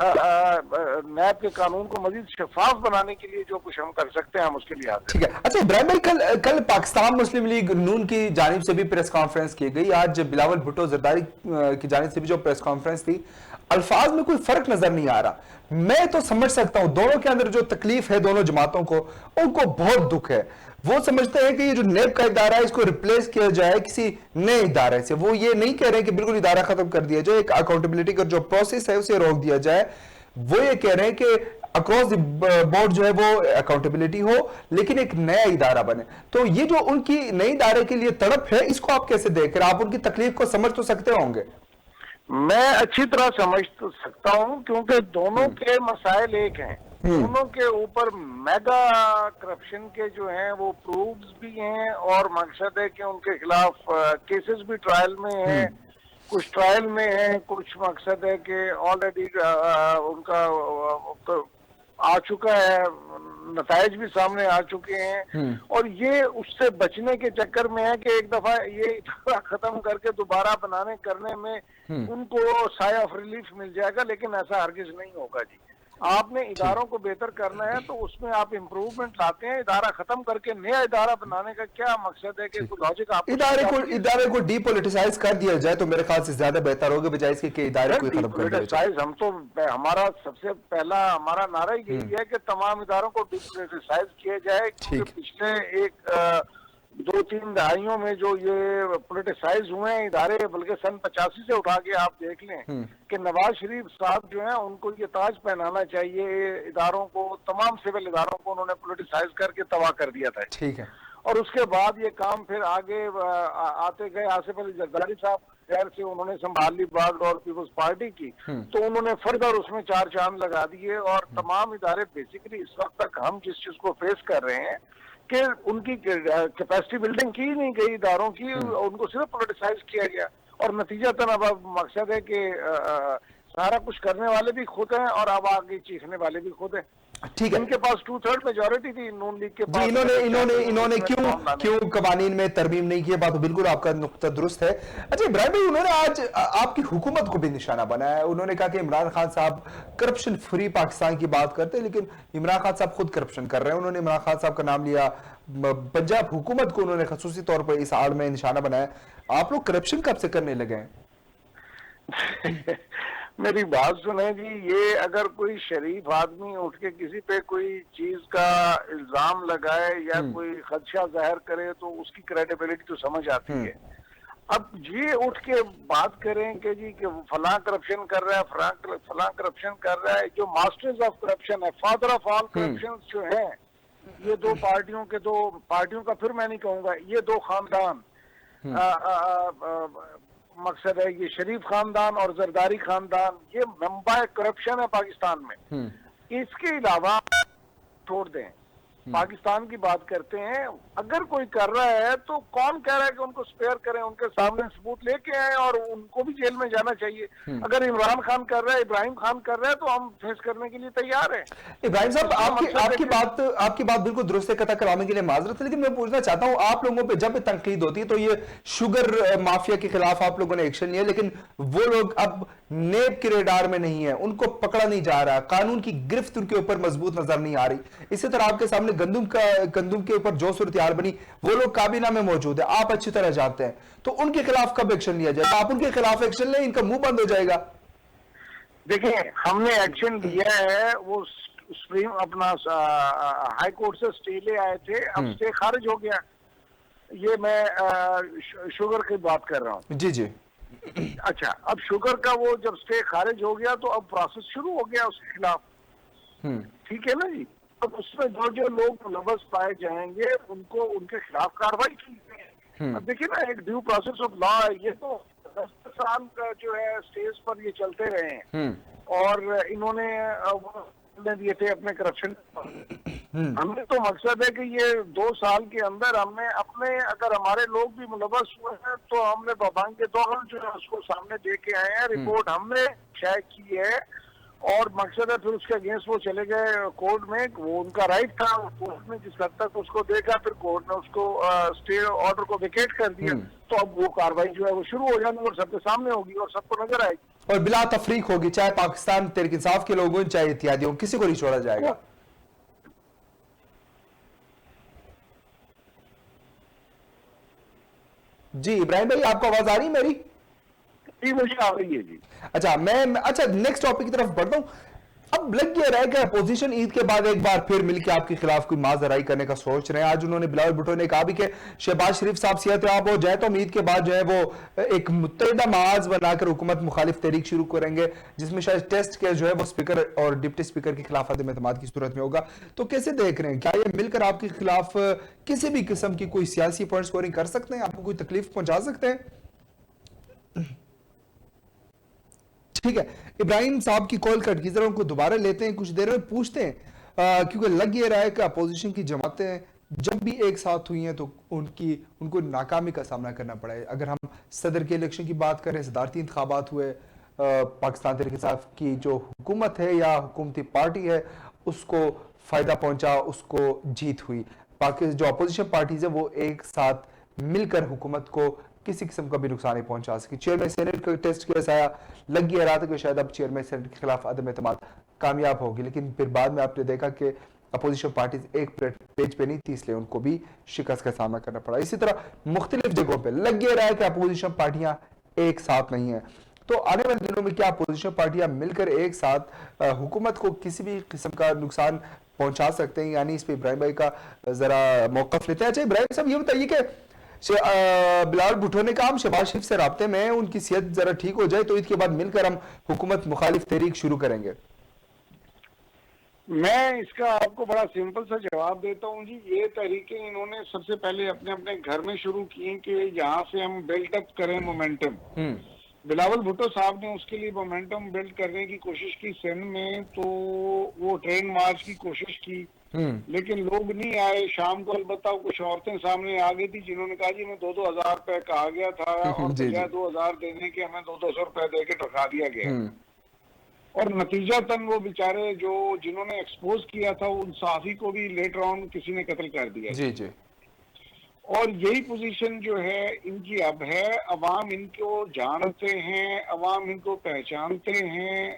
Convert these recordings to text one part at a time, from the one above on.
NAB کے قانون کو مزید شفاف بنانے کے لیے جو کچھ ہم کر سکتے ہیں ہم اس کے لیے حاضر ٹھیک ہے. اچھا ابراہیم بھائی، کل پاکستان مسلم لیگ نون کی جانب سے بھی پریس کانفرنس کی گئی. آج بلاول بھٹو زرداری کی جانب سے بھی جو پریس کانفرنس تھی، الفاظ میں کوئی فرق نظر نہیں آ رہا. میں تو سمجھ سکتا ہوں دونوں کے اندر جو تکلیف ہے دونوں جماعتوں کو، ان کو بہت دکھ ہے. وہ سمجھتے ہیں کہ یہ جو نیب کا ادارہ ہے اس کو ریپلیس کیا جائے کسی نئے ادارے سے. وہ یہ نہیں کہہ رہے کہ بالکل ادارہ ختم کر دیا جائے، ایک اکاؤنٹیبلٹی کا جو پروسیس ہے اسے روک دیا جائے. وہ یہ کہہ رہے ہیں کہ اکراس دی بورڈ جو ہے وہ اکاؤنٹیبلٹی ہو، لیکن ایک نیا ادارہ بنے. تو یہ جو ان کی نئی ادارے کے لیے تڑپ ہے، اس کو آپ کیسے دیکھ رہے ہیں؟ آپ ان کی تکلیف کو سمجھ تو سکتے ہوں گے. میں اچھی طرح سمجھ تو سکتا ہوں، کیونکہ دونوں کے مسائل ایک ہیں. دونوں کے اوپر میگا کرپشن کے جو ہیں وہ پروفز بھی ہیں، اور مقصد ہے کہ ان کے خلاف کیسز بھی ٹرائل میں ہیں، کچھ ٹرائل میں ہیں، کچھ مقصد ہے کہ آلریڈی ان کا آ چکا ہے، نتائج بھی سامنے آ چکے ہیں. اور یہ اس سے بچنے کے چکر میں ہے کہ ایک دفعہ یہ ادارہ ختم کر کے دوبارہ کرنے میں ان کو سائے آف ریلیف مل جائے گا، لیکن ایسا ہرگز نہیں ہوگا جی. آپ نے اداروں کو بہتر کرنا ہے تو اس میں آپ امپروومنٹ لاتے ہیں. ادارہ ختم کر کے نیا ادارہ بنانے کا کیا مقصد ہے کہ کوئی لاجک آپ ادارے کو ڈی پولیٹیسائز کر دیا جائے تو میرے خیال سے زیادہ بہتر ہوگا، بجائے اس کے کہ ادارے کو ختم کر دیا جائے. ہم تو ہمارا سب سے پہلا ہمارا نعرہ یہی ہے کہ تمام اداروں کو ڈی پولیٹیسائز کیا جائے، کیونکہ پچھلے ایک 2-3 دہائیوں میں جو یہ پولیٹیسائز ہوئے ہیں ادارے، بلکہ سن 85 سے اٹھا کے آپ دیکھ لیں کہ نواز شریف صاحب جو ہیں ان کو یہ تاج پہنانا چاہیے اداروں کو، تمام سول اداروں کو انہوں نے پولیٹیسائز کر کے تباہ کر دیا تھا. ٹھیک ہے. اور اس کے بعد یہ کام پھر آگے آتے گئے. آصف علی زرداری صاحب خیر سے انہوں نے سنبھال لی بات اور پیپلز پارٹی کی، تو انہوں نے فردر اس میں 4 چاند لگا دیے. اور تمام ادارے بیسیکلی اس وقت تک ہم جس چیز کو فیس کر رہے ہیں کہ ان کی کیپیسٹی بلڈنگ کی نہیں گئی اداروں کی، ان کو صرف پولیٹیسائز کیا گیا. اور نتیجہ اب مقصد ہے کہ سارا کچھ کرنے والے بھی خود ہیں اور اب آگے چیخنے والے بھی خود ہیں. ٹھیک ہے. ان کے پاس 2/3 میجورٹی تھی نون لیگ کے پاس. انہوں نے کیوں قوانین میں ترمیم نہیں کیا؟ بات بالکل آپ کا نقطہ درست ہے. اچھا ابراہیم بھائی، انہوں نے آج آپ کی حکومت کو بھی نشانہ بنایا ہے. انہوں نے کہا کہ عمران خان صاحب کرپشن فری پاکستان کی بات کرتے ہیں، لیکن عمران خان صاحب خود کرپشن کر رہے ہیں. انہوں نے عمران خان صاحب کا نام لیا، پنجاب حکومت کو انہوں نے خصوصی طور پر اس آڑ میں نشانہ بنایا. آپ لوگ کرپشن کب سے کرنے لگے ہیں؟ میری بات سنیں جی، یہ اگر کوئی شریف آدمی اٹھ کے کسی پہ کوئی چیز کا الزام لگائے یا کوئی خدشہ ظاہر کرے تو اس کی کریڈیبلٹی تو سمجھ آتی ہے. اب یہ اٹھ کے بات کریں کہ جی کہ فلاں کرپشن کر رہا ہے، فلاں کرپشن کر رہا ہے. جو ماسٹرز آف کرپشن ہے، فادر آف آل کرپشن جو ہیں، یہ دو پارٹیوں کا پھر میں نہیں کہوں گا، یہ 2 خاندان، مقصد ہے یہ شریف خاندان اور زرداری خاندان، یہ منبع کرپشن ہے پاکستان میں. اس کے علاوہ چھوڑ دیں، پاکستان کی بات کرتے ہیں. اگر کوئی کر رہا ہے تو کون کہہ رہا ہے کہ ان کو سپیئر کریں؟ ان کے سامنے ثبوت لے کے آئیں اور ان کو بھی جیل میں جانا چاہیے. اگر عمران خان کر رہا ہے، ابراہیم خان کر رہا ہے تو ہم فیس کرنے کے لیے تیار ہیں. ابراہیم صاحب، آپ کی بات بالکل درست ہے، قطع کرانے کے لیے معذرت ہے، لیکن میں پوچھنا چاہتا ہوں آپ لوگوں پہ جب تنقید ہوتی ہے تو یہ شوگر مافیا کے خلاف آپ لوگوں نے ایکشن لیا، لیکن وہ لوگ اب نیب کے ریڈار میں نہیں ہیں، ان کو پکڑا نہیں جا رہا، قانون کی گرفت ان کے اوپر مضبوط نظر نہیں آ رہی. اسی طرح آپ کے سامنے گندم کے اوپر جو صورتحال بنی، وہ لوگ کابینہ میں موجود ہیں، آپ اچھی طرح جانتے ہیں. تو ان کے خلاف کب ایکشن لیا جائے؟ آپ ان کے خلاف ایکشن لیں، ان کا منہ بند ہو جائے گا. دیکھیں، ہم نے ایکشن لیا ہے. وہ سپریم اپنا ہائی کورٹ سے سٹے لے آئے تھے، اب سٹے خارج ہو گیا. یہ میں شوگر کی بات کر رہا ہوں. جی. اچھا، اب شوگر کا وہ جب سٹے خارج ہو گیا تو اب پروسیس شروع ہو گیا اس کے خلاف. ٹھیک ہے نا جی. اب اس میں جو لوگ ملوث پائے جائیں گے ان کو ان کے خلاف کارروائی کی جائے. اب دیکھیے نا، ایک ڈیو پروسیس آف لا ہے. یہ تو 10 سال کا جو ہے اسٹیج پر یہ چلتے رہے ہیں اور انہوں نے دیے تھے اپنے کرپشن. ہم نے تو مقصد ہے کہ یہ 2 سال کے اندر ہم نے اپنے، اگر ہمارے لوگ بھی ملوث ہوئے ہیں تو ہم نے بابانگ کے دوغل جو ہے اس کو سامنے دے کے آئے ہیں. رپورٹ ہم نے شائع کی ہے اور مقصد ہے پھر اس کے اگینسٹ وہ چلے گئے کورٹ میں. وہ ان کا رائٹ تھا. کورٹ نے جس حد تک اس کو دیکھا، پھر کورٹ نے اس کو اسٹے آرڈر کو ویکیٹ کر دیا. تو اب وہ کاروائی جو ہے وہ شروع ہو جائے گی اور سب کے سامنے ہوگی اور سب کو نظر آئے گی. اور بلا تفریق ہوگی, چاہے پاکستان تحریک انصاف کے لوگ ہوں چاہے اتحادی ہوں, کسی کو نہیں چھوڑا جائے گا. جی ابراہیم بھائی آپ کو آواز آ رہی ہے میری؟ جی مجھے آ رہی ہے. جی اچھا نیکسٹ ٹاپک کی طرف بڑھتا ہوں. اب لگ یہ رہا ہے کہ اپوزیشن عید کے بعد ایک بار پھر مل کے آپ کے خلاف کوئی ماضرائی کرنے کا سوچ رہے ہیں. آج انہوں نے بلاول بھٹو نے کہا بھی کہ شہباز شریف صاحب صحت یاب ہو جائے تو ہم عید کے بعد جو ہے وہ ایک متحدہ محاذ بنا کر حکومت مخالف تحریک شروع کریں گے, جس میں شاید ٹیسٹ کیس جو ہے وہ اسپیکر اور ڈپٹی اسپیکر کے خلاف عدم اعتماد کی صورت میں ہوگا. تو کیسے دیکھ رہے ہیں, کیا یہ مل کر آپ کے خلاف کسی بھی قسم کی کوئی سیاسی پوائنٹ سکورنگ کر سکتے ہیں, آپ کو کوئی تکلیف پہنچا سکتے ہیں؟ ٹھیک ہے, ابراہیم صاحب کی کال کٹ کی, ذرا ان کو دوبارہ لیتے ہیں, کچھ دیر میں پوچھتے ہیں, کیونکہ لگ یہ رہا ہے کہ اپوزیشن کی جماعتیں جب بھی ایک ساتھ ہوئی ہیں تو ان کو ناکامی کا سامنا کرنا پڑا ہے. اگر ہم صدر کے الیکشن کی بات کریں, صدارتی انتخابات ہوئے, پاکستان تحریک انصاف کی جو حکومت ہے یا حکومتی پارٹی ہے اس کو فائدہ پہنچا, اس کو جیت ہوئی. جو اپوزیشن پارٹیز ہیں وہ ایک ساتھ مل کر حکومت کو کسی قسم کا بھی نقصان نہیں پہنچا سکی. چیئرمین سینٹ کا ٹیسٹ کیس آیا, لگ یہ رہا تھا کہ شاید اب چیئرمین سینٹ کے خلاف عدم اعتماد کامیاب ہوگی, لیکن پھر بعد میں آپ نے دیکھا کہ اپوزیشن پارٹیز ایک پیج پہ نہیں تھی, اس لیے ان کو بھی شکست کا سامنا کرنا پڑا. اسی طرح مختلف جگہوں پہ لگ یہ رہا ہے کہ اپوزیشن پارٹیاں ایک ساتھ نہیں ہیں. تو آنے والے دنوں میں کیا اپوزیشن پارٹیاں مل کر ایک ساتھ حکومت کو کسی بھی قسم کا نقصان پہنچا سکتے ہیں؟ یعنی اس پہ ابراہیم بھائی کا ذرا موقف لیتے ہیں. اچھا ابراہیم صاحب یہ بتائیے کہ بلاول بھٹو نے کہا ہم شہباز شریف سے رابطے میں ہیں, ان کی صحت ذرا ٹھیک ہو جائے تو عید کے بعد مل کر ہم حکومت مخالف تحریک شروع کریں گے. میں اس کا آپ کو بڑا سمپل سا جواب دیتا ہوں. جی یہ تحریکیں انہوں نے سب سے پہلے اپنے اپنے گھر میں شروع کی کہ یہاں سے ہم بلڈ اپ کریں مومنٹم. بلاول بھٹو صاحب نے اس کے لیے مومنٹم بلڈ کرنے کی کوشش کی سندھ میں, تو وہ ٹرین مارچ کی کوشش کی, لیکن لوگ نہیں آئے. شام کو البتہ کچھ عورتیں سامنے آ گئی تھی جنہوں نے کہا جی میں 2,000 روپے کہا گیا تھا اور بجائے 2,000 دینے کے ہمیں 200 روپے دے کے ٹرکا دیا گیا. اور نتیجہ تن وہ بیچارے جنہوں نے ایکسپوز کیا تھا ان صحافی کو بھی لیٹر آن کسی نے قتل کر دیا. جی جی. اور یہی پوزیشن جو ہے ان کی اب ہے. عوام ان کو جانتے ہیں, عوام ان کو پہچانتے ہیں.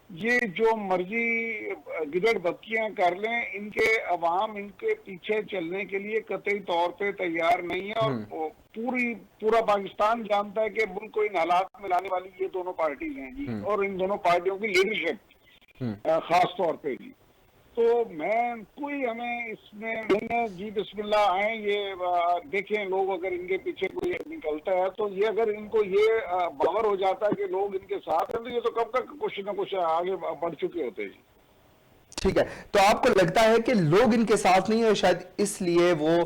یہ جو مرضی گدڑ بکیاں کر لیں, ان کے عوام ان کے پیچھے چلنے کے لیے قطعی طور پہ تیار نہیں ہے. اور پورا پاکستان جانتا ہے کہ ملک کو ان حالات میں لانے والی یہ دونوں پارٹیز ہیں جی, اور ان دونوں پارٹیوں کی لیڈرشپ خاص طور پہ جی. تو کوئی ہمیں اس میں جی بسم اللہ آئیں, یہ دیکھیں لوگ اگر ان کے پیچھے کوئی نکلتا ہے تو یہ اگر ان کو یہ باور ہو جاتا ہے کہ لوگ ان کے ساتھ ہیں تو یہ تو کب تک کچھ نہ کچھ آگے بڑھ چکے ہوتے ہیں. ٹھیک ہے, تو آپ کو لگتا ہے کہ لوگ ان کے ساتھ نہیں ہیں شاید اس لیے وہ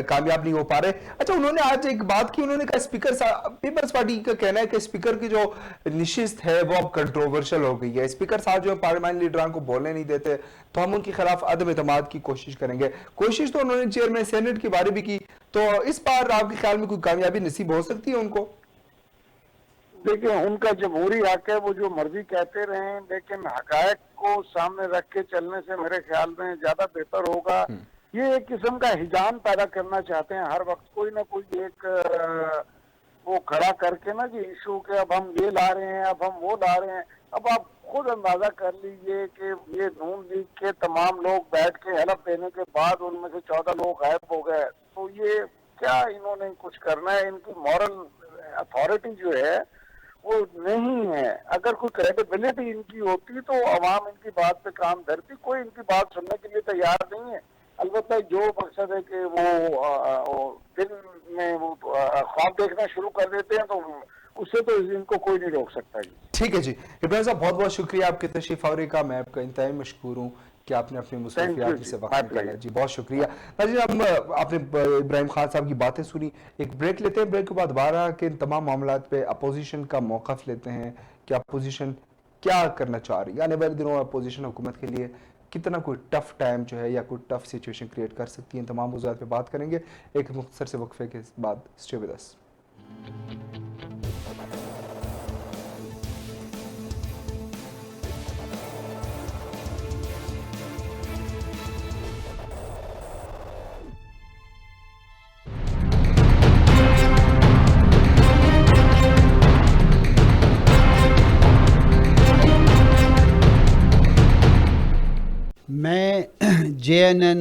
کامیاب نہیں ہو پا رہے. اچھا انہوں نے آج ایک بات کی, انہوں نے کہا اسپیکر پیپلز پارٹی کا کہنا ہے کہ اسپیکر کی جو نشست ہے وہ اب کنٹروورشل ہو گئی ہے. اسپیکر صاحب جو پارلیمانی لیڈران کو بولنے نہیں دیتے تو ہم ان کے خلاف عدم اعتماد کی کوشش کریں گے. کوشش تو انہوں نے چیئرمین سینٹ کے بارے بھی کی, تو اس بار آپ کے خیال میں کوئی کامیابی نصیب ہو سکتی ہے ان کو؟ دیکھیں ان کا جمہوری حق ہے, وہ جو مرضی کہتے رہیں, لیکن حقائق کو سامنے رکھ کے چلنے سے میرے خیال میں زیادہ بہتر ہوگا. یہ ایک قسم کا ہجان پیدا کرنا چاہتے ہیں ہر وقت, کوئی نہ کوئی ایک وہ کھڑا کر کے نا جی ایشو کہ اب ہم یہ لا رہے ہیں, اب ہم وہ لا رہے ہیں. اب آپ خود اندازہ کر لیجئے کہ یہ نون لیگ کے تمام لوگ بیٹھ کے حلف دینے کے بعد ان میں سے 14 لوگ غائب ہو گئے. تو یہ کیا انہوں نے کچھ کرنا ہے؟ ان کی مورل اتھارٹی جو ہے وہ نہیں ہے. اگر کوئی کریڈیبلٹی ان کی ہوتی تو عوام ان کی بات پہ کام دھرتی. کوئی ان کی بات سننے کے لیے تیار نہیں ہے. البتہ جو مقصد ہے کہ وہ دن میں وہ خواب دیکھنا شروع کر دیتے ہیں تو اس سے تو ان کو کوئی نہیں روک سکتا. جی ٹھیک ہے. جی ابراہیم صاحب بہت بہت شکریہ آپ کے تشریف آوری کا, میں آپ کا انتہائی مشکور ہوں کہ آپ نے اپنی مصروفیات سے وقت نکالا. جی بہت شکریہ. ناظرین اب آپ نے ابراہیم خان صاحب کی باتیں سنی, ایک بریک لیتے ہیں, بریک کے بعد دوبارہ کے ان تمام معاملات پہ اپوزیشن کا موقف لیتے ہیں کہ اپوزیشن کیا کرنا چاہ رہی ہے. آنے والے دنوں اپوزیشن حکومت کے لیے کتنا کوئی ٹف ٹائم جو ہے یا کوئی ٹف سچویشن کریٹ کر سکتی ہے, ان تمام موضوعات پہ بات کریں گے ایک مختصر سے وقفے کے بعد. Stay with us. JNN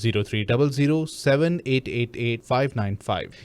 0300-7888595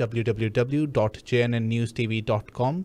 www.jnnewstv.com।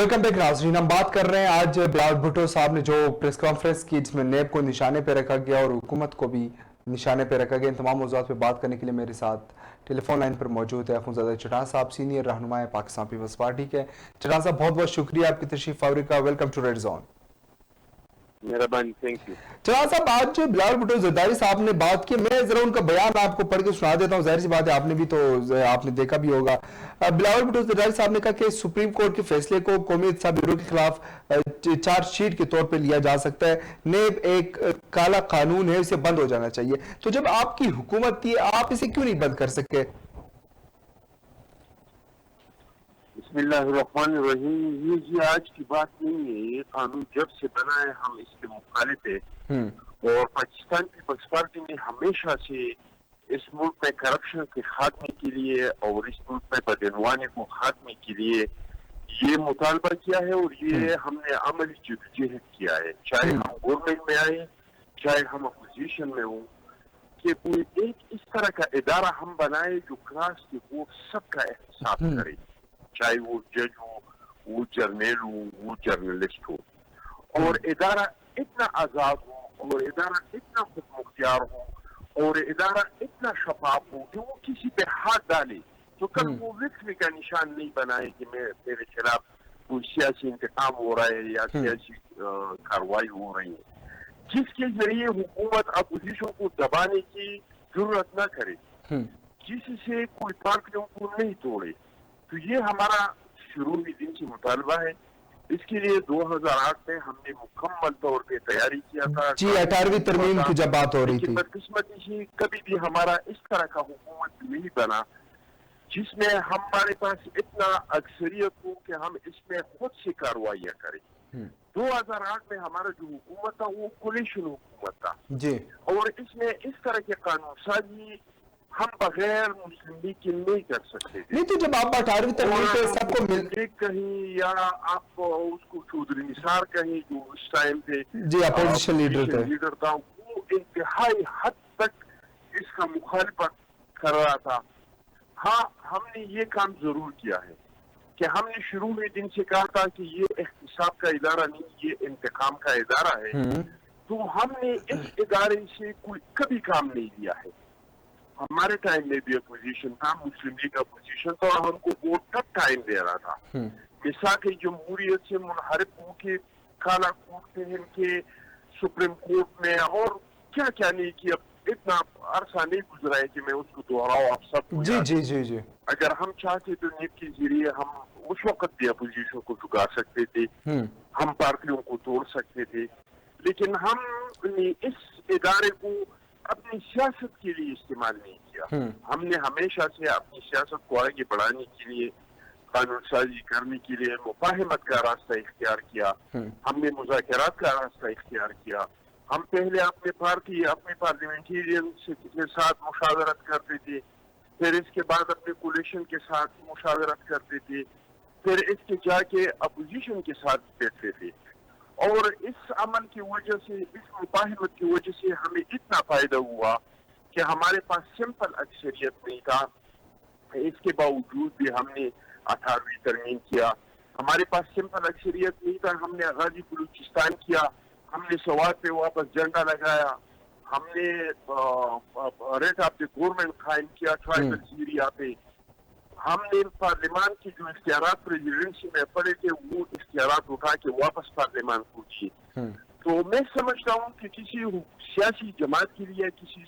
Welcome back ناظرین. ہم بات کر رہے ہیں آج بلاول بھٹو صاحب نے جو پریس کانفرنس کی جس میں نیب کو نشانے پہ رکھا گیا اور حکومت کو بھی نشانے پہ رکھا گیا. ان تمام موضوعات پہ بات کرنے کے لیے میرے ساتھ ٹیلی فون لائن پر موجود ہے اخونزادہ چٹان صاحب, سینئر رہنما پاکستان پیپلز پارٹی کے. چٹان صاحب بہت بہت شکریہ آپ کی تشریف آوری کا. Welcome to red zone. مہربانی, تھینک یو. چٹان صاحب آج بلاول بھٹو زرداری صاحب نے بات کی, میں ذرا ان کا بیان آپ کو پڑھ کے سنا دیتا ہوں. ظاہر سی بات ہے آپ نے بھی تو آپ نے دیکھا بھی ہوگا. بلاول بھٹو زرداری صاحب نے کہا کہ سپریم کورٹ کے فیصلے کو قومی احتساب بیورو کے خلاف چارج شیٹ کے طور پہ لیا جا سکتا ہے. نیب ایک کالا قانون ہے, اسے بند ہو جانا چاہیے. تو جب آپ کی حکومت تھی آپ اسے کیوں نہیں بند کر سکے؟ بسم اللہ الرحمن الرحیم. یہ آج کی بات نہیں ہے, یہ قانون جب سے بنا ہے ہم اس کے مخالف ہیں, اور پاکستان پیپلز پارٹی نے ہمیشہ سے اس ملک میں کرپشن کے خاتمے کے لیے اور اس ملک میں بدعنوانی کو خاتمے کے لیے یہ مطالبہ کیا ہے, اور یہ ہم نے عملی جدوجہد کیا ہے, چاہے ہم گورنمنٹ میں آئے چاہے ہم اپوزیشن میں ہوں, کہ کوئی ایک اس طرح کا ادارہ ہم بنائے جو کلاس کے ووٹ سب کا احتساب کرے, چاہے وہ جج ہو, وہ جرنیل ہو, وہ جرنلسٹ ہو, اور ادارہ اتنا آزاد ہو, اور ادارہ اتنا خود مختار ہو, اور ادارہ اتنا شفاف ہو کہ وہ کسی پہ ہاتھ ڈالے تو کل وہ وکٹری کا نشان نہیں بنائے کہ میرے خلاف کوئی سیاسی انتقام ہو رہا ہے یا سیاسی کارروائی ہو رہی ہے, جس کے ذریعے حکومت اپوزیشن کو دبانے کی ضرورت نہ کرے, کسی سے کوئی پارٹیوں کو نہیں توڑے. تو یہ ہمارا شروعی دن سے مطالبہ ہے. اس کے لیے 2008 میں ہم نے مکمل طور پہ تیاری کیا تھا. جی 18ویں ترمیم کی جب بات ہو رہی تھی, بدقسمتی سے کبھی بھی ہمارا اس طرح کا حکومت نہیں بنا جس میں ہمارے پاس اتنا اکثریت ہو کہ ہم اس میں خود سے کارروائیاں کریں. 2008 میں ہمارا جو حکومت تھا وہ کولیشن حکومت تھا, جی, اور اس میں اس طرح کے قانون سازی ہم بغیر مسلم لیگ کے نہیں کر سکتے تھے. نہیں تو جب آپ 18ویں ترمیم پہ سب کو مل کہیں یا آپ اس کو چودھری نثار کہیں جو اس ٹائم پہ جی اپوزیشن لیڈر تھا, وہ انتہائی حد تک اس کا مخالفت کر رہا تھا. ہاں ہم نے یہ کام ضرور کیا ہے کہ ہم نے شروع میں دن سے کہا تھا کہ یہ احتساب کا ادارہ نہیں, یہ انتقام کا ادارہ ہے. تو ہم نے اس ادارے سے کوئی کبھی کام نہیں لیا ہے. ہمارے ٹائم میں بھی اپوزیشن تھا, مسلم لیگ اپوزیشن تھا, اور ہم کو ووٹ تب ٹائم دے رہا تھا. مساق جمہوریت سے منحرف ہو کے کالا کوٹ پہن کے سپریم کورٹ میں اور کیا کیا نہیں کیا. اتنا عرصہ نہیں گزرا ہے کہ میں اس کو دوہراؤں, آپ سب کو جی جی جی جی. اگر ہم چاہتے تو نیب کے ذریعے ہم اس وقت بھی اپوزیشن کو جھکا سکتے تھے, ہم پارٹیوں کو توڑ سکتے تھے, لیکن ہم نے اس ادارے کو اپنی سیاست کے لیے استعمال نہیں کیا. ہم نے ہمیشہ سے اپنی سیاست کو آگے بڑھانے کے لیے, قانون سازی کرنے کے لیے مفاہمت کا راستہ اختیار کیا, ہم نے مذاکرات کا راستہ اختیار کیا. ہم پہلے اپنے پارلیمنٹیرین کے ساتھ مشاورت کرتے تھے, پھر اس کے بعد اپنے کولیشن کے ساتھ مشاورت کرتے تھے, پھر اس کے جا کے اپوزیشن کے ساتھ بیٹھتے تھے. اور اس عمل کی وجہ سے, اس مفاہمت کی وجہ سے ہمیں اتنا فائدہ ہوا کہ ہمارے پاس سمپل اکثریت نہیں تھا. اس کے باوجود بھی ہم نے 18ویں ترمیم کیا. ہمارے پاس سمپل اکثریت نہیں تھا, ہم نے آزادی بلوچستان کیا, ہم نے سوات پہ واپس جھنڈا لگایا, ہم نے ریٹ آف دی گورنمنٹ قائم کیا ٹرائبل ایریا پہ, ہم نے پارلیمان کے جو اختیارات پریزیڈنسی میں پڑے تھے وہ اختیارات اٹھا کے واپس پارلیمان کو دیے. تو میں سمجھتا ہوں کہ کسی سیاسی جماعت کے لیے, کسی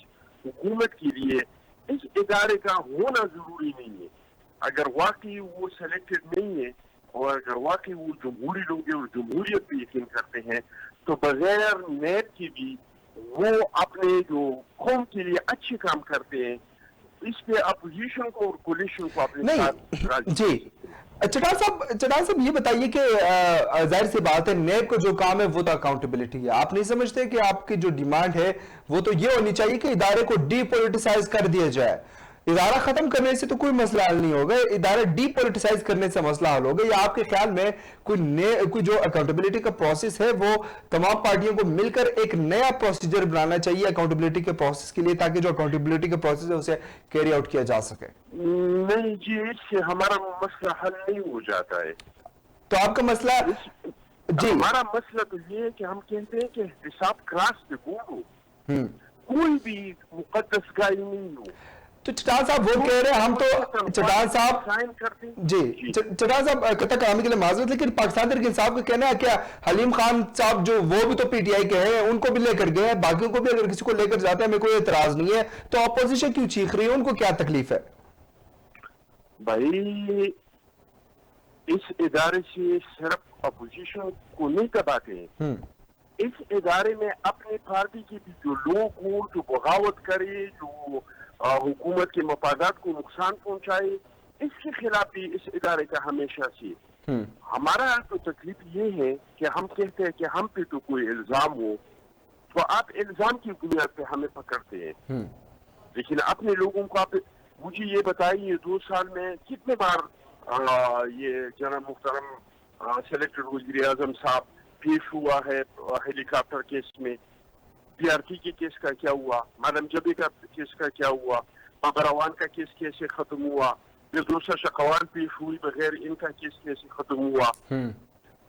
حکومت کے لیے اس ادارے کا ہونا ضروری نہیں ہے. اگر واقعی وہ سلیکٹڈ نہیں ہے اور اگر واقعی وہ جمہوری لوگ ہیں اور جمہوریت پہ یقین کرتے ہیں تو بغیر نیب کی بھی وہ اپنے جو قوم کے لیے اچھے کام کرتے ہیں, اس پہ اپوزیشن کو اور کولیشن کو اپنے ساتھ. جی چٹان صاحب یہ بتائیے کہ ظاہر سی بات ہے نیب کو جو کام ہے وہ تو اکاؤنٹیبلٹی ہے. آپ نہیں سمجھتے کہ آپ کی جو ڈیمانڈ ہے وہ تو یہ ہونی چاہیے کہ ادارے کو ڈی پولیٹیسائز کر دیا جائے؟ ادارہ ختم کرنے سے تو کوئی مسئلہ حل نہیں ہوگا, ادارہ ڈی پولیٹیسائز کرنے سے مسئلہ حل ہوگا. یا آپ کے خیال میں کوئی جو اکاؤنٹیبلٹی کا پروسیس ہے وہ تمام پارٹیوں کو مل کر ایک نیا پروسیجر بنانا چاہیے اکاؤنٹیبلٹی کے پروسیس کے لیے, تاکہ جو اکاؤنٹیبلٹی کا پروسیس ہے اسے کیری آؤٹ کیا جا سکے؟ نہیں جی, اس سے ہمارا مسئلہ حل نہیں ہو جاتا ہے. تو آپ کا مسئلہ جی ہمارا مسئلہ تو یہ ہے کہ ہم کہتے ہیں کہ حساب کراس دے بورڈ ہو، کوئی بھی مقدس گائے نہیں ہو. تو چٹان صاحب وہ کہہ رہے ہیں ہم تو چٹان صاحب جی چٹان صاحب قطع کلامی کے لیے معذرت، لیکن پاکستان تحریک انصاف کا کہنا ہے کیا حلیم خان صاحب جو وہ بھی تو پی ٹی آئی کے ہیں، ان کو بھی لے کر گئے ہیں، باقیوں کو بھی اگر کسی کو لے کر جاتے ہیں ہمیں کوئی اعتراض نہیں ہے، تو اپوزیشن کیوں چیخ رہی ہے، ان کو کیا تکلیف ہے؟ بھائی اس ادارے سے صرف اپوزیشن کو نہیں دباتے ہیں، اس ادارے میں اپنی پارٹی کے بھی جو لوگ ہوں جو بغاوت کرے، جو حکومت کے مفادات کو نقصان پہنچائے، اس کے خلاف بھی اس ادارے کا ہمیشہ سے. ہمارا تو تکلیف یہ ہے کہ ہم کہتے ہیں کہ ہم پہ تو کوئی الزام ہو تو آپ الزام کی بنیاد پہ ہمیں پکڑتے ہیں، لیکن اپنے لوگوں کو آپ مجھے یہ بتائیے 2 سال میں کتنے بار یہ جناب محترم سلیکٹڈ وزیر اعظم صاحب پیش ہوا ہے ہیلی کاپٹر کیس میں، پی آر ٹی کے کیس کا کیا ہوا، مادم جبی کا کیس کا کیا ہوا، بابر اعوان کا کیس کیسے ختم ہوا، پھر دوسرا شقوان پیش ہوئی بغیر ان کا کیس کیسے ختم ہوا.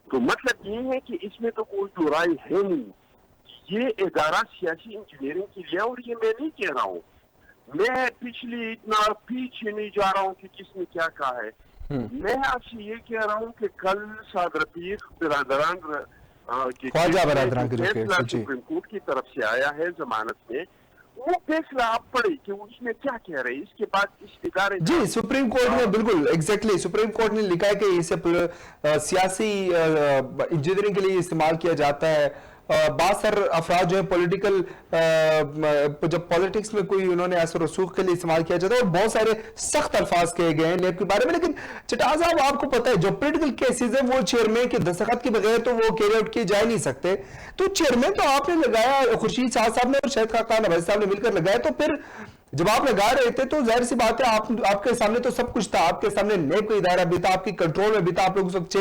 تو مطلب یہ ہے کہ اس میں تو کوئی جو رائے ہے نہیں، یہ ادارہ سیاسی انجینئرنگ کے لیے، اور یہ میں نہیں کہہ رہا ہوں، میں پچھلی اتنا پیچھے نہیں جا رہا ہوں کہ کس نے کیا کہا ہے، میں آپ سے یہ کہہ رہا ہوں کہ کل صادر پیر برادران خواجہ برادران کے جو فیصلہ سپریم کورٹ کی طرف سے آیا ہے ضمانت میں، وہ فیصلہ آپ پڑھیں کہ اس میں کیا کہہ رہے ہیں. اس کے بعد اس ادارے جی سپریم کورٹ نے بالکل ایگزیکٹلی سپریم کورٹ نے لکھا ہے کہ اسے سیاسی انجینئرنگ کے لیے استعمال کیا جاتا ہے. بعض سر افراد جو ہے پولیٹیکل جب پالیٹکس میں کوئی انہوں نے اثر رسوخ کے لیے استعمال کیا جاتا ہے، اور بہت سارے سخت الفاظ کہے گئے ہیں نیب کے بارے میں. لیکن چٹان صاحب آپ کو پتہ ہے جو پولیٹیکل کیسز ہیں وہ چیئرمین کے دستخط کے بغیر تو وہ کیری آؤٹ کیے جا نہیں سکتے. تو چیئرمین تو آپ نے لگایا، خورشید شاہ صاحب نے اور شاہد خاقان عویسی صاحب نے مل کر لگایا، تو پھر جب آپ لگا رہے تھے تو ظاہر سی بات ہے آپ کے سامنے تو سب کچھ تھا، آپ کے سامنے نیب کا ادارہ بھی تھا، آپ کی کنٹرول میں بھی تھا، آپ لوگ اس وقت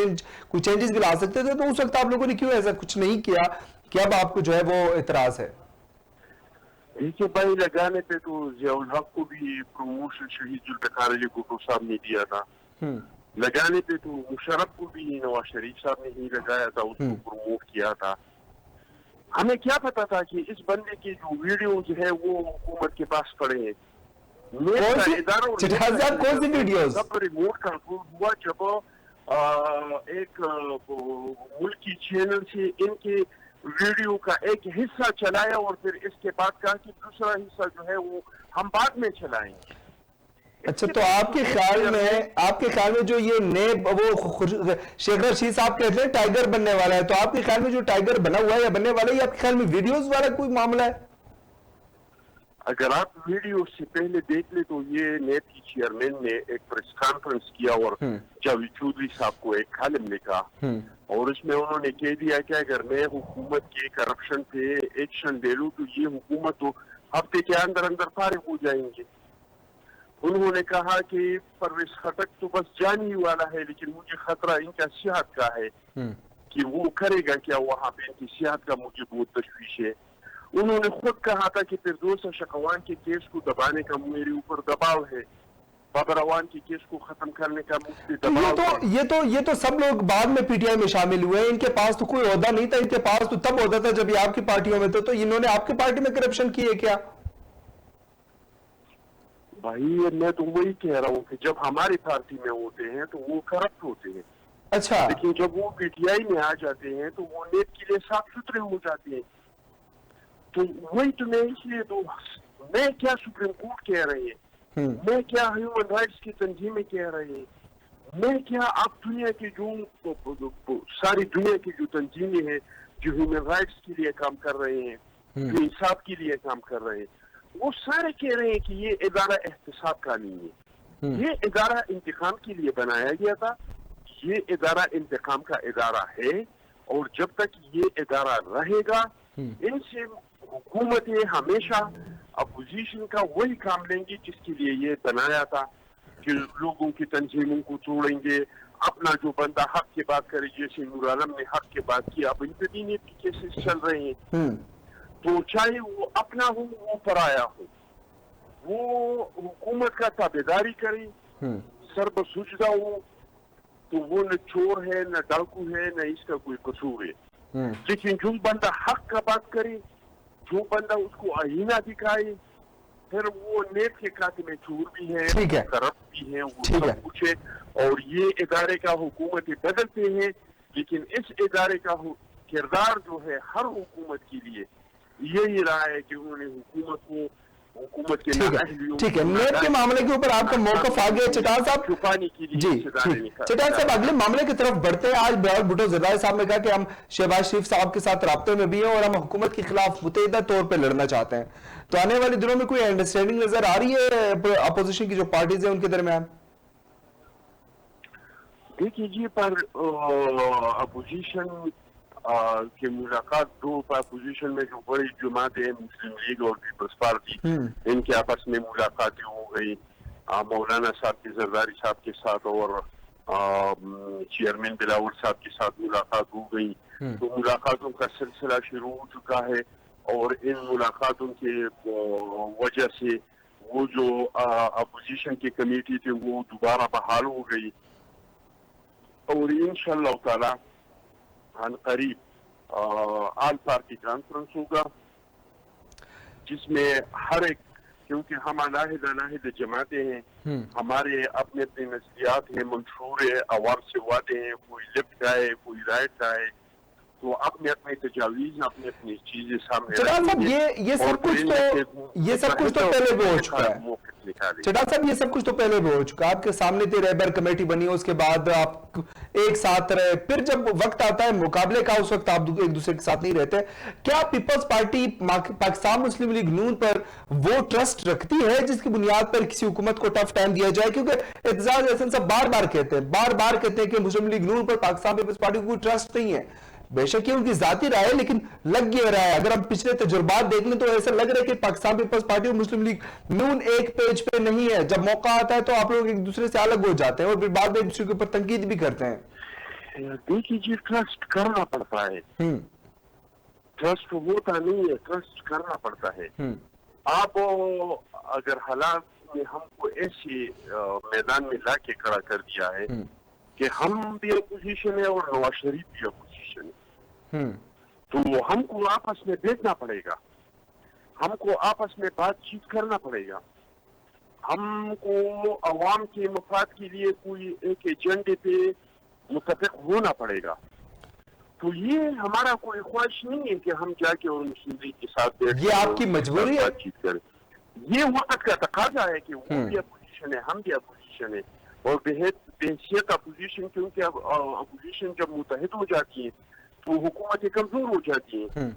کوئی چینجز بھی لا سکتے تھے. تو اس وقت آپ لوگوں نے کیوں ایسا کچھ نہیں کیا کہ اب آپ کو جو ہے وہ اعتراض ہے؟ دیکھیے بھائی، لگانے پہ تو ضیاء الحق کو بھی پروموشن شہید ذوالفقار علی بھٹو صاحب نے دیا تھا، لگانے پہ تو مشرف کو بھی نواز شریف صاحب نے ہی لگایا تھا، اس کو پروموٹ کیا تھا. ہمیں کیا پتا تھا کہ اس بندے کے جو ویڈیوز ہے وہ حکومت کے پاس پڑے ہیں. کون سی ویڈیوز؟ سب ریموٹ کنٹرول ہوا جب ایک ملکی چینل سے ان کے ویڈیو کا ایک حصہ چلایا اور پھر اس کے بعد کہا کہ دوسرا حصہ جو ہے وہ ہم بعد میں چلائیں گے. اچھا، تو آپ کے خیال میں جو یہ نیب وہ شیخ رشید صاحب کہتے ہیں ٹائیگر بننے والا ہے، تو آپ کے خیال میں جو ٹائیگر بنا ہوا ہے یا بننے والا ہے، یہ آپ کے خیال میں ویڈیوز والا کوئی معاملہ ہے؟ اگر آپ ویڈیو سے پہلے دیکھ لیں تو یہ نیب کی چیئرمین نے ایک پریس کانفرنس کیا اور جاوید چودھری صاحب کو ایک کالم لکھا، اور اس میں انہوں نے کہہ دیا کہ اگر میں حکومت کے کرپشن پہ ایکشن لے لوں تو یہ حکومت تو ہفتے کے اندر فارغ ہو جائیں گے. انہوں نے کہا کہ پرویز خٹک تو بس جانے ہی والا ہے، لیکن مجھے خطرہ ان کا صحت کا ہے کہ وہ کرے گا کیا وہاں پہ، ان کی صحت کا مجھے بہت تشویش ہے. انہوں نے خود کہا تھا کہ فردوس شقوان کے کیس کو دبانے کا میرے اوپر دباؤ ہے، بابر اعوان کے کیس کو ختم کرنے کا مجھ پہ دباؤ ہے. یہ تو سب لوگ بعد میں پی ٹی آئی میں شامل ہوئے ہیں، ان کے پاس تو کوئی عہدہ نہیں تھا، ان کے پاس تو تب عہدہ تھا جب یہ آپ کی پارٹیوں میں تو انہوں نے آپ کی پارٹی میں کرپشن کی ہے کیا؟ بھائی میں تو وہی کہہ رہا ہوں کہ جب ہماری پارٹی میں ہوتے ہیں تو وہ کرپٹ ہوتے ہیں. اچھا، لیکن جب وہ پی ٹی آئی میں آ جاتے ہیں تو وہ نیب کے لیے صاف ستھرے ہو جاتے ہیں. تو وہی تو میں اس لیے تو میں کیا سپریم کورٹ کہہ رہے ہیں، میں کیا ہیومن رائٹس کی تنظیمیں کہہ رہے ہیں، میں کیا آپ دنیا کی جو ساری دنیا کی جو تنظیمیں ہیں جو ہیومن رائٹس کے لیے کام کر رہے ہیں، جو انصاف کے لیے کام کر رہے ہیں، وہ سارے کہہ رہے ہیں کہ یہ ادارہ احتساب کا نہیں ہے، یہ ادارہ انتقام کے لیے بنایا گیا تھا، یہ ادارہ انتقام کا ادارہ ہے، اور جب تک یہ ادارہ رہے گا ان سے حکومتیں ہمیشہ اپوزیشن کا وہی کام لیں گی جس کے لیے یہ بنایا تھا، کہ لوگوں کی تنظیموں کو توڑیں گے، اپنا جو بندہ حق کی بات کرے، جیسے نور عالم نے حق کی بات کی، اب ان پہ بھی نیب کے کیسز چل رہے ہیں. تو چاہے وہ اپنا ہو وہ پرایا ہو، وہ حکومت کا تابعداری کرے، سر بسجدہ ہو، تو وہ نہ چور ہے نہ ڈاکو ہے نہ اس کا کوئی قصور ہے. لیکن جو بندہ حق کا بات کرے, جو بندہ اس کو آئینہ دکھائے, پھر وہ نیت کے خاتمے میں چور بھی ہے, کرپٹ بھی ہے, وہ سب کچھ ہے. اور یہ ادارے کا حکومتیں بدلتے ہیں, لیکن اس ادارے کا کردار جو ہے ہر حکومت کے لیے یہی رہا ہے کہ انہوں نے حکومت کے ٹھیک ہے. نیب کے معاملے کے اوپر آپ کا موقف آ گیا چٹال صاحب. جی چٹال صاحب اگلے معاملے کی طرف بڑھتے ہیں. آج بلاول بھٹو زرداری صاحب نے کہا کہ ہم شہباز شریف صاحب کے ساتھ رابطے میں بھی ہیں اور ہم حکومت کے خلاف متحدہ طور پہ لڑنا چاہتے ہیں. تو آنے والے دنوں میں کوئی انڈرسٹینڈنگ نظر آ رہی ہے اپوزیشن کی جو پارٹیز ہیں ان کے درمیان؟ دیکھیے جی, پر اپوزیشن کی ملاقات دو اپوزیشن میں جو بڑی جماعت ہے مسلم لیگ اور پیپلز پارٹی, ان کے آپس میں ملاقاتیں ہو گئی مولانا صاحب کے زرداری صاحب کے ساتھ اور چیئرمین بلاول صاحب کے ساتھ ملاقات ہو گئی. تو ملاقاتوں کا سلسلہ شروع ہو چکا ہے اور ان ملاقاتوں کے وجہ سے وہ جو اپوزیشن کی کمیٹی تھی وہ دوبارہ بحال ہو گئی اور انشاءاللہ تعالی عن قریب آل پارٹی کانفرنس ہوگا جس میں ہر ایک, کیونکہ ہم علیحدہ جماعتیں ہیں, ہمارے اپنے اپنے نظریات ہیں, منشور ہے, عوام سے وعدے ہیں, کوئی لیفٹ کا ہے کوئی رائٹ کا ہے, تو اپنے اپنے تجاویز اپنے اپنی چیزیں سامنے چٹال صاحب یہ سب کچھ تو پہلے بھی ہو چکا ہے. چٹال صاحب یہ سب کچھ تو پہلے بھی ہو چکا ہے. آپ کے سامنے تھی رہبر کمیٹی بنی, اس کے بعد آپ ایک ساتھ رہے, پھر جب وقت آتا ہے مقابلے کا اس وقت آپ ایک دوسرے کے ساتھ نہیں رہتے. کیا پیپلز پارٹی پاکستان مسلم لیگ نون پر وہ ٹرسٹ رکھتی ہے جس کی بنیاد پر کسی حکومت کو ٹف ٹائم دیا جائے؟ کیونکہ اعتزاز احسن صاحب بار بار کہتے ہیں کہ مسلم لیگ نون پر پاکستان پیپلز پارٹی کو کوئی ٹرسٹ نہیں ہے. بے شک یہ ان کی ذاتی رائے ہے لیکن لگ یہ رہا ہے, اگر ہم پچھلے تجربات دیکھ لیں تو ایسا لگ رہا ہے کہ پاکستان پیپلز پارٹی اور مسلم لیگ نون ایک پیج پہ نہیں ہے. جب موقع آتا ہے تو آپ لوگ ایک دوسرے سے الگ ہو جاتے ہیں اور پھر بعد میں ایک دوسرے کے اوپر تنقید بھی کرتے ہیں. دیکھیے جی, ٹرسٹ کرنا پڑتا ہے, ٹرسٹ ہوتا نہیں ہے, ٹرسٹ کرنا پڑتا ہے. آپ اگر حالات میں ہم کو ایسے میدان میں لا کے کھڑا کر دیا ہے کہ ہم بھی اپوزیشن ہے اور نواز شریف بھی اپوزیشن ہے, تو ہم کو آپس میں بیٹھنا پڑے گا, ہم کو آپس میں بات چیت کرنا پڑے گا, ہم کو عوام کے مفاد کے لیے کوئی ایک ایجنڈے پہ متفق ہونا پڑے گا. تو یہ ہمارا کوئی خواہش نہیں ہے کہ ہم جا کے اور مسلم لیگ کے ساتھ بیٹھ یہ آپ کی مجبوری ہے, بات چیت کریں. یہ وقت کا تقاضا ہے کہ وہ بھی اپوزیشن ہے, ہم بھی اپوزیشن ہے, اور بحیثیت اپوزیشن, کیونکہ اب اپوزیشن جب متحد ہو جاتی ہے تو حکومتیں کمزور ہو جاتی ہیں,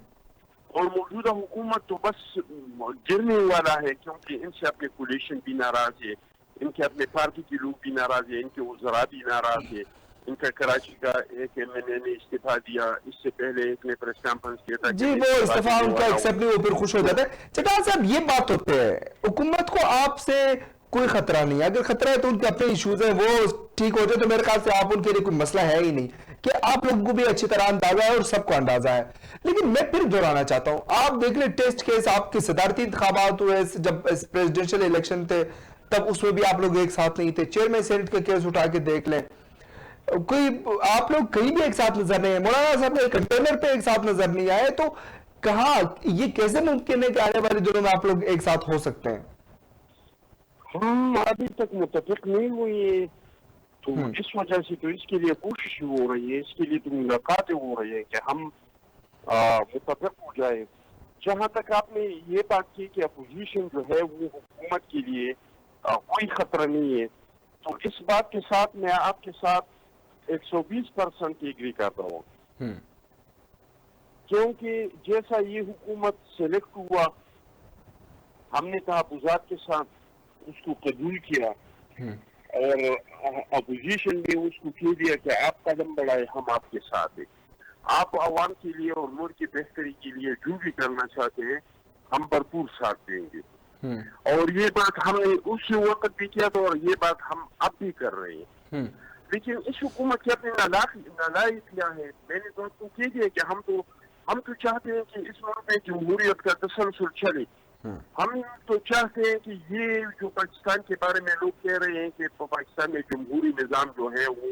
اور موجودہ حکومت تو بس گرنے والا ہے, کیونکہ ان سے اپنے کولیشن بھی ناراض ہے, ان کے اپنے پارٹی کے لوگ بھی ناراض ہیں, ان کے وزراء بھی ناراض ہے. ان کا کراچی کا ایک ایم این اے نے استعفیٰ دیا, اس سے پہلے ایک نے پریس کانفرنس کیا تھا جی وہ استعفیٰ ان کا ایکسپٹ نہیں, وہ پھر خوش ہو جاتا ہے. چٹال صاحب یہ بات ہوتے ہے حکومت کو آپ سے کوئی خطرہ نہیں ہے, اگر خطرہ ہے تو ان کے اپنے ایشوز ہیں, وہ ٹھیک ہو جائے تو میرے خیال سے آپ ان کے لیے کوئی مسئلہ ہے ہی نہیں, کہ آپ لوگوں کو بھی اچھی طرح اندازہ ہے اور سب کو اندازہ ہے. لیکن میں پھر دہرانا چاہتا ہوں, آپ دیکھ لیں ٹیسٹ کیس, آپ کے صدارتی انتخابات ہوئے, جب پریزیڈنشل الیکشن تھے تب اس میں بھی آپ لوگ ایک ساتھ نہیں تھے, چیئرمین سینٹ کا کیس اٹھا کے دیکھ لیں, کوئی آپ لوگ کہیں بھی ایک ساتھ نظر نہیں ہے, مولانا صاحب نے کنٹینر پہ ایک ساتھ نظر نہیں آئے, تو کہاں یہ کیسے ممکن ہے کہ آنے والے دنوں میں آپ لوگ ایک ساتھ ہو سکتے ہیں؟ ہم ابھی تک متفق نہیں ہوئے, تو اس وجہ سے تو اس کے لیے کوشش ہو رہی ہے, اس کے لیے تو ملاقاتیں ہو رہی ہے کہ ہم متفق ہو جائے. جہاں تک آپ نے یہ بات کی کہ اپوزیشن جو ہے وہ حکومت کے لیے کوئی خطرہ نہیں ہے, تو اس بات کے ساتھ میں آپ کے ساتھ 120% ایگری کرتا ہوں, کیونکہ جیسا یہ حکومت سلیکٹ ہوا, ہم نے تحفظات کے ساتھ اس کو قبول کیا, اور اپوزیشن نے اس کو کہہ دیا کہ آپ قدم بڑھائے, ہم آپ کے ساتھ ہیں, آپ عوام کے لیے اور ملک کی بہتری کے لیے جو بھی کرنا چاہتے ہیں ہم بھرپور ساتھ دیں گے. اور یہ بات ہم نے اس وقت بھی کیا تھا اور یہ بات ہم اب بھی کر رہے ہیں. لیکن اس حکومت کی اپنی نالائق کیا ہے, میں نے تو آپ کو کہہ دیا کہ ہم تو چاہتے ہیں کہ اس ملک میں جمہوریت کا تسلسل چلے. ہم تو چاہتے ہیں کہ یہ جو پاکستان کے بارے میں لوگ کہہ رہے ہیں کہ پاکستان میں جمہوری نظام جو ہے وہ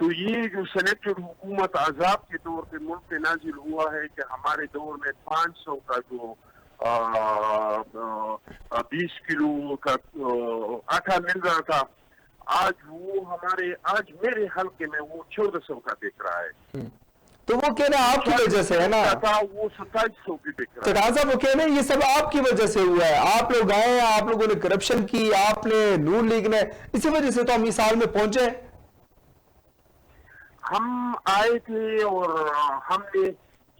تو یہ جو سلیکٹڈ حکومت عذاب کے طور پہ ملک پہ نازل ہوا ہے کہ ہمارے دور میں 500 کا جو 20 کلو کا آٹا مل رہا تھا، آج وہ آج میرے حلقے میں وہ 1400 کا بک رہا ہے. تو وہ کہنا آپ کی وجہ سے ہے نا، وہ 2700 کی بک رہا ہے. چٹان صاحب وہ کہنا یہ سب آپ کی وجہ سے ہوا ہے، آپ لوگ آئے ہیں، آپ لوگوں نے کرپشن کی، آپ نے نون لیگ نے، اسی وجہ سے تو ہم اس حال میں پہنچے. ہم آئے تھے اور ہم نے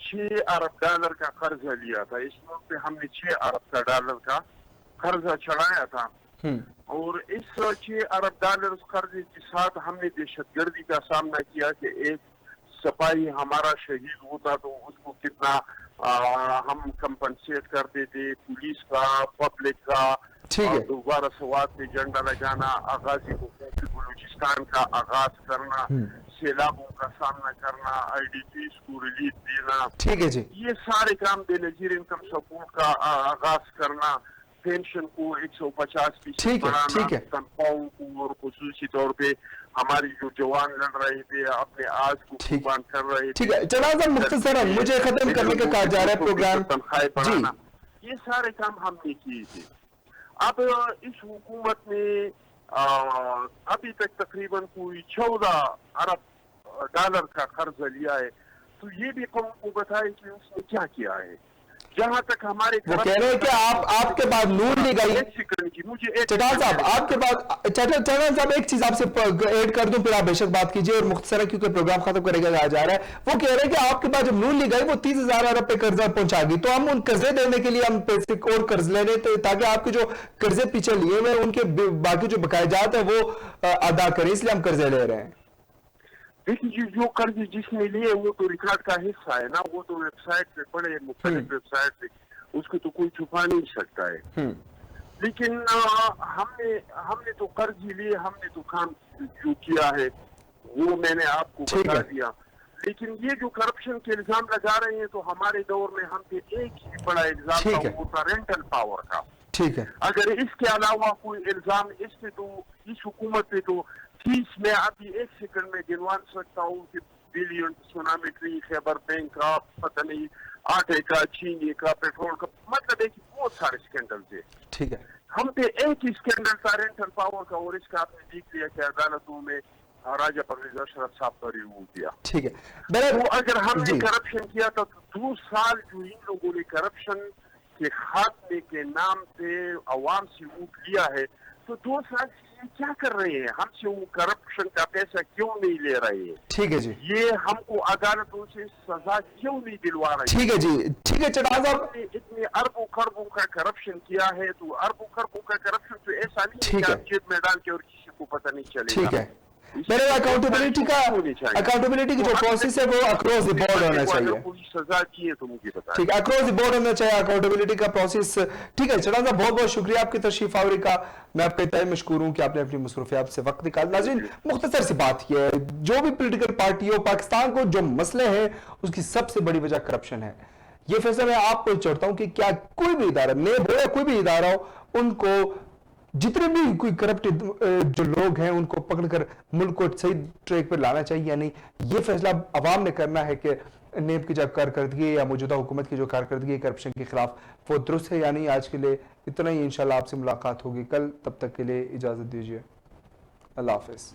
$6 ارب کا قرضہ لیا تھا. اس ملک پہ ہم نے $6 ارب کا قرضہ چڑھایا تھا، اور اس $6 ارب قرضے کے ساتھ ہم نے دہشت گردی کا سامنا کیا کہ ایک سپاہی ہمارا شہید ہوتا تو اس کو کتنا ہم کمپنسیٹ کرتے تھے، پولیس کا، پبلک کا، دوبارہ سوات پہ جھنڈا لگانا، آغازی حقوق بلوچستان کا آغاز کرنا، سیلابوں کا سامنا کرنا، IDPs کو ریلیف دینا، ٹھیک ہے جی، یہ سارے کام بے نظیر انکم سپورٹ کا آغاز کرنا، پینشن کو 150% بڑھانا، تنخواہوں کو، اور خصوصی طور پہ ہماری جو جوان لڑ رہے تھے اپنے آج کو قربان کر رہے تھے. ٹھیک ہے جناب صاحب، مختصراً مجھے ختم کرنے کا کہا جا رہا ہے پروگرام. تنخواہیں بڑھانا، یہ سارے کام ہم نے کیے تھے. اب اس حکومت نے ابھی تک تقریباً کوئی $14 ارب کا قرض لیا ہے. تو یہ بھی قوم کو بتائے کہ اس نے کیا کیا ہے. جہاں تک ہمارے وہ کہہ رہے ہیں کہ آپ کے بعد نون لیگ آئی. چٹان صاحب آپ کے بعد، چٹان صاحب ایک چیز آپ سے ایڈ کر دوں، پھر آپ بے شک بات کیجئے اور مختصرا کیونکہ پروگرام ختم کرے گا جا رہا ہے. وہ کہہ رہے ہیں کہ آپ کے بعد جب نون لیگ آئی وہ 30,000 ارب پہ قرضہ پہنچا گئی، تو ہم ان قرضے دینے کے لیے ہم پیسے اور قرض لے رہے تاکہ آپ کے جو قرضے پیچھے لیے ہوئے ان کے باقی جو بقایا جات ہیں وہ ادا کریں، اس لیے ہم قرضے لے رہے ہیں. دیکھیے جو قرض جس نے لیے وہ تو ریکارڈ کا حصہ ہے نا، وہ تو ویب سائٹ پہ پڑے، مختلف ویب سائٹ پہ، اس کو تو کوئی چھپا نہیں سکتا ہے. لیکن ہم نے تو قرض ہی لیے، ہم نے تو کام جو کیا ہے وہ میں نے آپ کو بتا دیا. لیکن یہ جو کرپشن کے الزام لگا رہے ہیں تو ہمارے دور میں ہم پہ ایک ہی بڑا الزام تھا، وہ تھا رینٹل پاور کا. ٹھیک ہے، اگر اس کے علاوہ کوئی الزام اس پہ، تو اس حکومت پہ تو 30 میں ابھی 1 سیکنڈ میں گنوان سکتا ہوں کہ بلین سونامیٹری، خیبر بینک کا، پتہ نہیں آٹے کا، چینی کا، پیٹرول کا، مطلب ہے کہ بہت سارے اسکینڈل تھے. ٹھیک ہے، ہم پہ ایک ہی اسکینڈل تھا رینٹل پاور کا، اور اس کا آپ نے دیکھ لیا کہ عدالتوں میں راجہ پرویز اشرف صاحب کا ریویو دیا. ٹھیک ہے، تو اگر ہم نے کرپشن کیا تھا تو 2 سال جو ان لوگوں نے کرپشن کے خاتمے کے نام پہ عوام سے ووٹ لیا ہے، تو 2 سال سے یہ کیا کر رہے ہیں؟ ہم سے وہ کرپشن کا پیسہ کیوں نہیں لے رہے ہیں؟ ٹھیک ہے جی، یہ ہم کو عدالتوں سے سزا کیوں نہیں دلوا رہے ہیں؟ ٹھیک ہے جی، ٹھیک ہے چٹان صاحب، اتنے اربوں خربوں کا کرپشن کیا ہے، تو اربوں خربوں کا کرپشن تو ایسا نہیں ہے کہ آپ جیت میدان کے اور کسی کو پتہ نہیں چلے گا. ٹھیک ہے، میرے اکاؤنٹیبلٹی کی جو پروسیس ہے وہ اکراس دی بورڈ ہونا چاہیے. سزا کی ہے تو مجھے بتائیں. ٹھیک ہے، اکراس دی بورڈ ہونا چاہیے اکاؤنٹیبلٹی کا پروسیس. ٹھیک ہے چٹان صاحب، بہت بہت شکریہ آپ کی تشریف آوری کا. میں آپ کا تہہ مشکور ہوں کہ آپ نے اپنی مصروفیات سے وقت نکالا. ناظرین، مختصر سی بات یہ ہے، جو بھی پولیٹیکل پارٹی ہو، پاکستان کو جو مسئلے ہیں اس کی سب سے بڑی وجہ کرپشن ہے. یہ فیصلہ میں آپ کو چاہتا ہوں کہ کیا کوئی بھی ادارہ، نیب ہو یا کوئی بھی ادارہ ہو، ان کو جتنے بھی کوئی کرپٹڈ جو لوگ ہیں ان کو پکڑ کر ملک کو صحیح ٹریک پر لانا چاہیے یا نہیں. یہ فیصلہ عوام نے کرنا ہے کہ نیب کی جو کارکردگی یا موجودہ حکومت کی جو کارکردگی ہے کرپشن کے خلاف وہ درست ہے یا نہیں. آج کے لیے اتنا ہی، انشاءاللہ آپ سے ملاقات ہوگی کل. تب تک کے لیے اجازت دیجیے، اللہ حافظ.